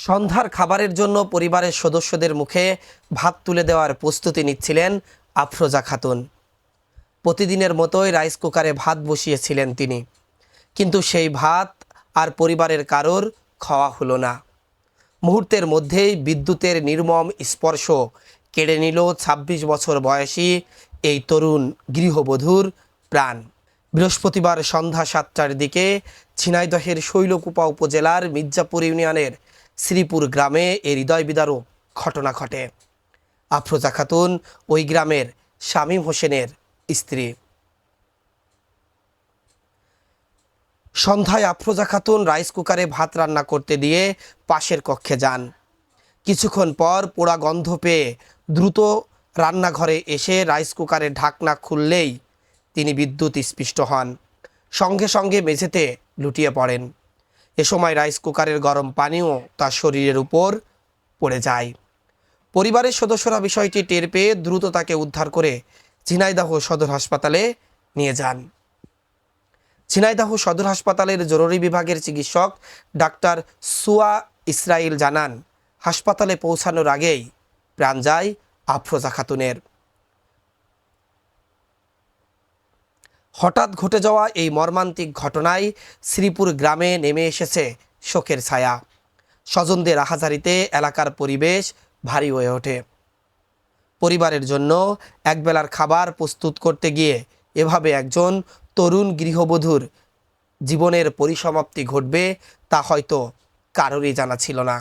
সন্ধ্যার খাবারের জন্য পরিবারের সদস্যদের মুখে ভাত তুলে দেওয়ার প্রস্তুতি নিচ্ছিলেন আফরোজা খাতুন। প্রতিদিনের মতোই রাইস কুকারে ভাত বসিয়েছিলেন তিনি, কিন্তু সেই ভাত আর পরিবারের কারোর খাওয়া হলো না। মুহূর্তের মধ্যেই বিদ্যুতের নির্মম স্পর্শ কেড়ে নিল ২৬ বছর বয়সী এই তরুণ গৃহবধূর প্রাণ। বৃহস্পতিবার সন্ধ্যা ৭টার দিকে ঝিনাইদহের শৈলকুপা উপজেলার মির্জাপুর ইউনিয়নের শ্রীপুর গ্রামে এ হৃদয় বিদারক ঘটনা ঘটে। আফরোজা খাতুন ওই গ্রামের শামীম হোসেনের স্ত্রী। সন্ধ্যায় আফরোজা খাতুন রাইস কুকারে ভাত রান্না করতে দিয়ে পাশের কক্ষে যান। কিছুক্ষণ পর পোড়া গন্ধ পেয়ে দ্রুত রান্নাঘরে এসে রাইস কুকারের ঢাকনা খুললেই তিনি বিদ্যুৎ স্পৃষ্ট হন। সঙ্গে সঙ্গে মেঝেতে লুটিয়ে পড়েন। এ সময় রাইস কুকারের গরম পানিও তার শরীরের উপর পড়ে যায়। পরিবারের সদস্যরা বিষয়টি টের পেয়ে দ্রুত তাকে উদ্ধার করে ঝিনাইদহ সদর হাসপাতালে নিয়ে যান। ঝিনাইদহ সদর হাসপাতালের জরুরি বিভাগের চিকিৎসক ডাক্তার সুয়া ইসরাইল জানান, হাসপাতালে পৌঁছানোর আগেই প্রাণ যায় আফরোজা খাতুনের। হঠাৎ ঘটে যাওয়া এই মর্মান্তিক ঘটনায় শ্রীপুর গ্রামে নেমে এসেছে শোকের ছায়া। স্বজনদের আহাজারিতে এলাকার পরিবেশ ভারী হয়ে ওঠে। পরিবারের জন্য একবেলার খাবার প্রস্তুত করতে গিয়ে এভাবে একজন তরুণ গৃহবধূর জীবনের পরিসমাপ্তি ঘটবে তা হয়তো কারোরই জানা ছিল না।